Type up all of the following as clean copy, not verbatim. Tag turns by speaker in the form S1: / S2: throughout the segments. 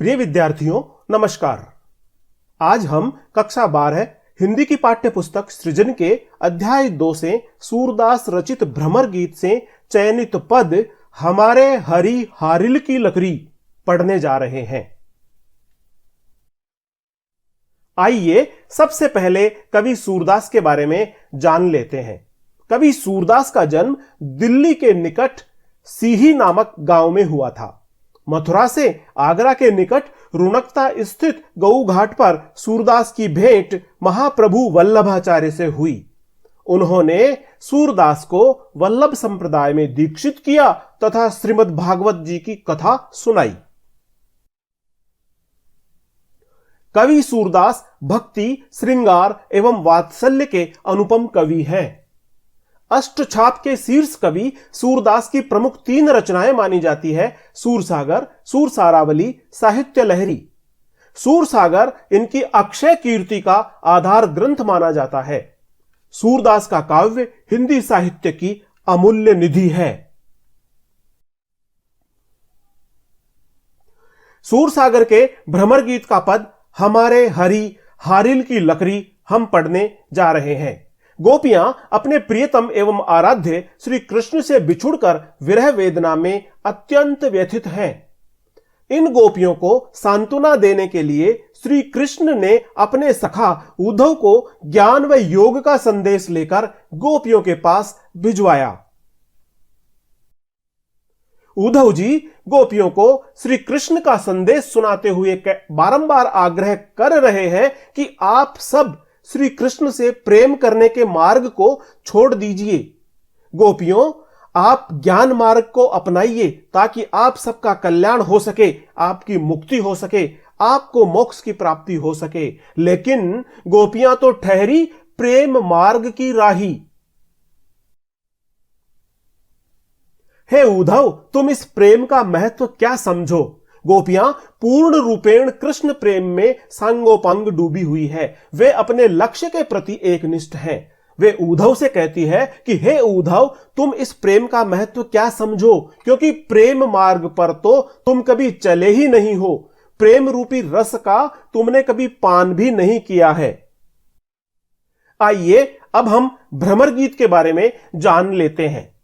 S1: प्रिय विद्यार्थियों, नमस्कार। आज हम कक्षा 12 हिंदी की पाठ्य पुस्तक सृजन के अध्याय 2 से सूरदास रचित भ्रमर गीत से चयनित पद हमारे हरि हारिल की लकड़ी पढ़ने जा रहे हैं। आइए सबसे पहले कवि सूरदास के बारे में जान लेते हैं। कवि सूरदास का जन्म दिल्ली के निकट सीही नामक गांव में हुआ था। मथुरा से आगरा के निकट रुणकता स्थित गऊ घाट पर सूरदास की भेंट महाप्रभु वल्लभाचार्य से हुई। उन्होंने सूरदास को वल्लभ संप्रदाय में दीक्षित किया तथा श्रीमद् भागवत जी की कथा सुनाई। कवि सूरदास भक्ति, श्रृंगार एवं वात्सल्य के अनुपम कवि हैं। अष्टछाप के शीर्ष कवि सूरदास की प्रमुख 3 रचनाएं मानी जाती है: सूरसागर, सूरसारावली, साहित्य लहरी। सूरसागर इनकी अक्षय कीर्ति का आधार ग्रंथ माना जाता है। सूरदास का काव्य हिंदी साहित्य की अमूल्य निधि है। सूरसागर के भ्रमर गीत का पद हमारे हरि हारिल की लकड़ी हम पढ़ने जा रहे हैं। गोपियां अपने प्रियतम एवं आराध्य श्री कृष्ण से बिछुड़कर विरह वेदना में अत्यंत व्यथित हैं। इन गोपियों को सांत्वना देने के लिए श्री कृष्ण ने अपने सखा उद्धव को ज्ञान व योग का संदेश लेकर गोपियों के पास भिजवाया। उद्धव जी गोपियों को श्री कृष्ण का संदेश सुनाते हुए बारंबार आग्रह कर रहे हैं कि आप सब श्री कृष्ण से प्रेम करने के मार्ग को छोड़ दीजिए। गोपियों, आप ज्ञान मार्ग को अपनाइए ताकि आप सबका कल्याण हो सके, आपकी मुक्ति हो सके, आपको मोक्ष की प्राप्ति हो सके। लेकिन गोपियां तो ठहरी प्रेम मार्ग की राही। हे उद्धव, तुम इस प्रेम का महत्व क्या समझो? गोपियां पूर्ण रूपेण कृष्ण प्रेम में सांगोपांग डूबी हुई है। वे अपने लक्ष्य के प्रति एकनिष्ठ हैं। वे उद्धव से कहती है कि हे उद्धव, तुम इस प्रेम का महत्व क्या समझो, क्योंकि प्रेम मार्ग पर तो तुम कभी चले ही नहीं हो। प्रेम रूपी रस का तुमने कभी पान भी नहीं किया है। आइए अब हम भ्रमर गीत के बारे में जान लेते हैं।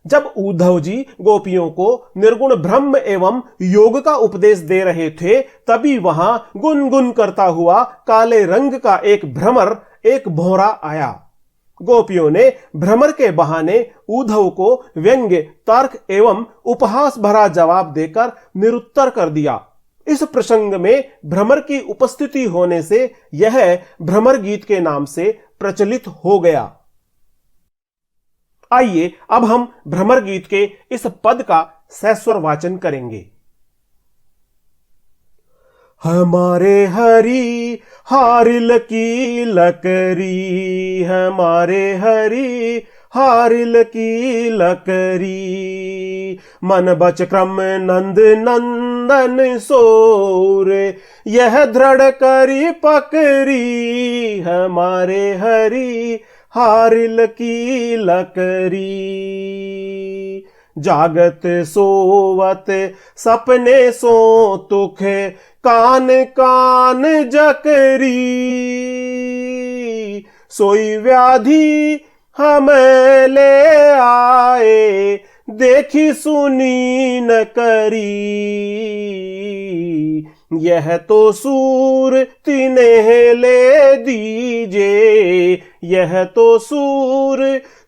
S1: जब उद्धव जी गोपियों को निर्गुण ब्रह्म एवं योग का उपदेश दे रहे थे, तभी वहां गुनगुन करता हुआ काले रंग का एक भ्रमर, एक भौरा आया। गोपियों ने भ्रमर के बहाने उद्धव को व्यंग्य, तर्क एवं उपहास भरा जवाब देकर निरुत्तर कर दिया। इस प्रसंग में भ्रमर की उपस्थिति होने से यह भ्रमर गीत के नाम से प्रचलित हो गया। आइए अब हम भ्रमर गीत के इस पद का सस्वर वाचन करेंगे। हमारे हरि हारिल की लकड़ी, हमारे हरि हारिल की लकड़ी, मन बच क्रम नंद नंदन सोर, यह दृढ़ करी पकड़ी, हमारे हरि हारिल की लकड़ी। जागत सोवत सपने सो तुख, कान कान जकरी, सोई व्याधि हम ले आए, देखी सुनी न करी, यह तो सूर तिन्हें ले दीजे, यह तो सूर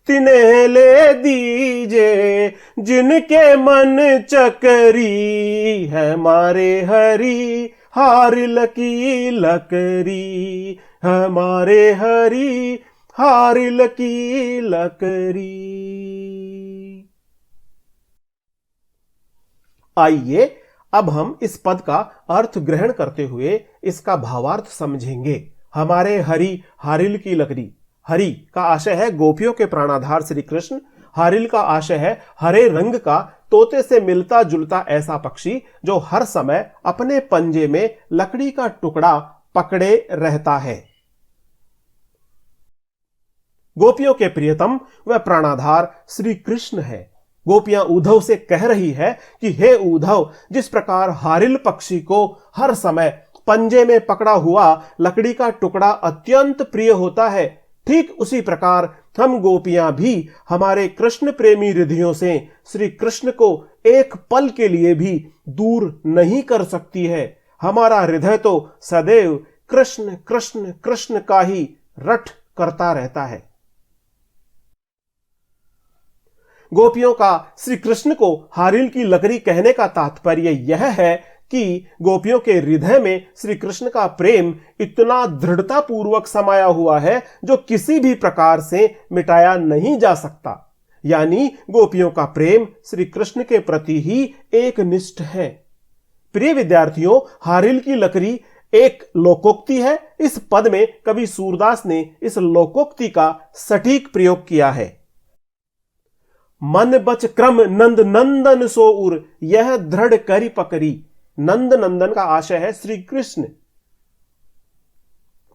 S1: तिन्हें ले दीजे, जिनके मन चकरी, हमारे हरि हारिल की लकड़ी, हमारे हरि हारिल की लकड़ी। आइए अब हम इस पद का अर्थ ग्रहण करते हुए इसका भावार्थ समझेंगे। हमारे हरि हारिल की लकड़ी। हरि का आशय है गोपियों के प्राणाधार श्री कृष्ण। हारिल का आशय है हरे रंग का तोते से मिलता जुलता ऐसा पक्षी जो हर समय अपने पंजे में लकड़ी का टुकड़ा पकड़े रहता है। गोपियों के प्रियतम व प्राणाधार श्री कृष्ण है। गोपियां उद्धव से कह रही है कि हे उद्धव, जिस प्रकार हारिल पक्षी को हर समय पंजे में पकड़ा हुआ लकड़ी का टुकड़ा अत्यंत प्रिय होता है, ठीक उसी प्रकार हम गोपियां भी हमारे कृष्ण प्रेमी हृदयों से श्री कृष्ण को एक पल के लिए भी दूर नहीं कर सकती है। हमारा हृदय तो सदैव कृष्ण कृष्ण कृष्ण का ही रट करता रहता है। गोपियों का श्री कृष्ण को हारिल की लकड़ी कहने का तात्पर्य यह है कि गोपियों के हृदय में श्री कृष्ण का प्रेम इतना दृढ़ता पूर्वक समाया हुआ है जो किसी भी प्रकार से मिटाया नहीं जा सकता। यानी गोपियों का प्रेम श्री कृष्ण के प्रति ही एक निष्ठ है। प्रिय विद्यार्थियों, हारिल की लकड़ी एक लोकोक्ति है। इस पद में कवि सूरदास ने इस लोकोक्ति का सटीक प्रयोग किया है। मन बच क्रम नंद नंदन सो उर, यह दृढ़ करी पकड़ी। नंद नंदन का आशय है श्री कृष्ण।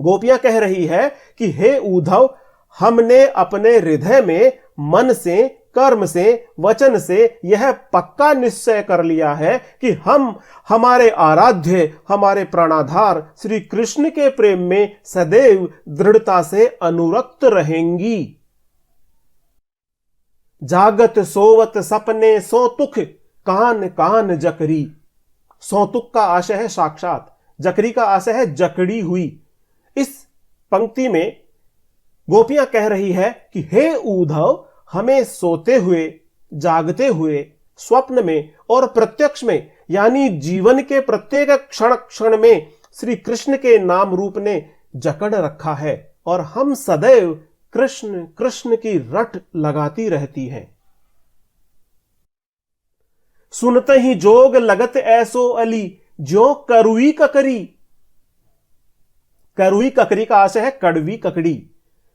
S1: गोपियां कह रही है कि हे उद्धव, हमने अपने हृदय में मन से, कर्म से, वचन से यह पक्का निश्चय कर लिया है कि हम हमारे आराध्य, हमारे प्राणाधार श्री कृष्ण के प्रेम में सदैव दृढ़ता से अनुरक्त रहेंगी। जागत सोवत सपने सौतुख, कान कान जकरी। सौतुक का आशय है साक्षात, जकरी का आशय है जकड़ी हुई। इस पंक्ति में गोपियां कह रही है कि हे उद्धव, हमें सोते हुए, जागते हुए, स्वप्न में और प्रत्यक्ष में, यानी जीवन के प्रत्येक क्षण क्षण में श्री कृष्ण के नाम रूप ने जकड़ रखा है और हम सदैव कृष्ण कृष्ण की रट लगाती रहती हैं। सुनते ही जोग लगत ऐसो अली, जो करुई ककरी। करुई ककरी का आशय है कड़वी ककड़ी।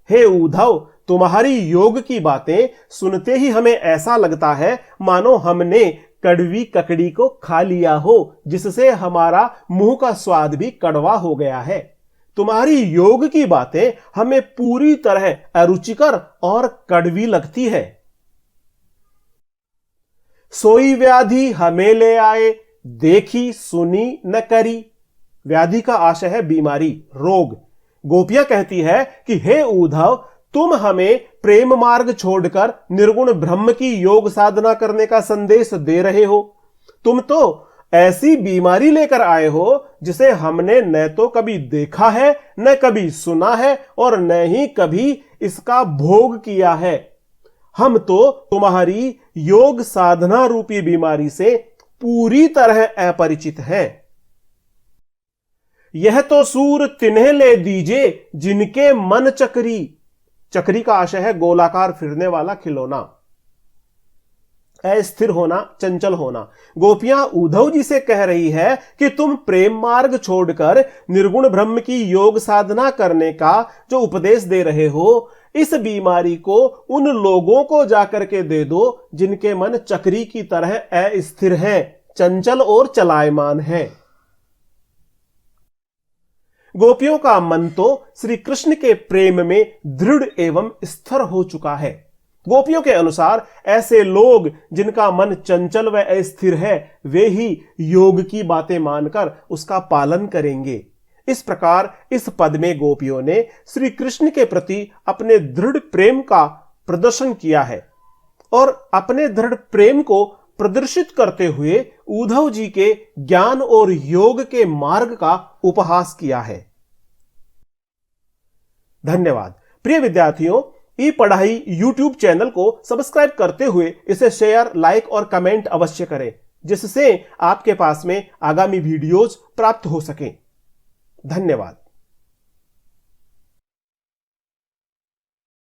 S1: हे उद्धव, तुम्हारी योग की बातें सुनते ही हमें ऐसा लगता है मानो हमने कड़वी ककड़ी को खा लिया हो, जिससे हमारा मुंह का स्वाद भी कड़वा हो गया है। तुम्हारी योग की बातें हमें पूरी तरह अरुचिकर और कड़वी लगती है। सोई व्याधि हमें ले आए, देखी सुनी न करी। व्याधि का आशय है बीमारी, रोग। गोपियां कहती है कि हे उद्धव, तुम हमें प्रेम मार्ग छोड़कर निर्गुण ब्रह्म की योग साधना करने का संदेश दे रहे हो। तुम तो ऐसी बीमारी लेकर आए हो जिसे हमने न तो कभी देखा है, न कभी सुना है और न ही कभी इसका भोग किया है। हम तो तुम्हारी योग साधना रूपी बीमारी से पूरी तरह अपरिचित हैं। यह तो सूर तिन्हें ले दीजे जिनके मन चक्री। चक्री का आशय है गोलाकार फिरने वाला खिलौना, अस्थिर होना, चंचल होना। गोपियां उद्धव जी से कह रही है कि तुम प्रेम मार्ग छोड़कर निर्गुण ब्रह्म की योग साधना करने का जो उपदेश दे रहे हो, इस बीमारी को उन लोगों को जाकर के दे दो जिनके मन चक्री की तरह अस्थिर है, चंचल और चलायमान है। गोपियों का मन तो श्री कृष्ण के प्रेम में दृढ़ एवं स्थिर हो चुका है। गोपियों के अनुसार ऐसे लोग जिनका मन चंचल व अस्थिर है, वे ही योग की बातें मानकर उसका पालन करेंगे। इस प्रकार इस पद में गोपियों ने श्री कृष्ण के प्रति अपने दृढ़ प्रेम का प्रदर्शन किया है और अपने दृढ़ प्रेम को प्रदर्शित करते हुए उद्धव जी के ज्ञान और योग के मार्ग का उपहास किया है। धन्यवाद। प्रिय विद्यार्थियों, ई पढ़ाई यूट्यूब चैनल को सब्सक्राइब करते हुए इसे शेयर, लाइक और कमेंट अवश्य करें, जिससे आपके पास में आगामी वीडियोज प्राप्त हो सकें। धन्यवाद।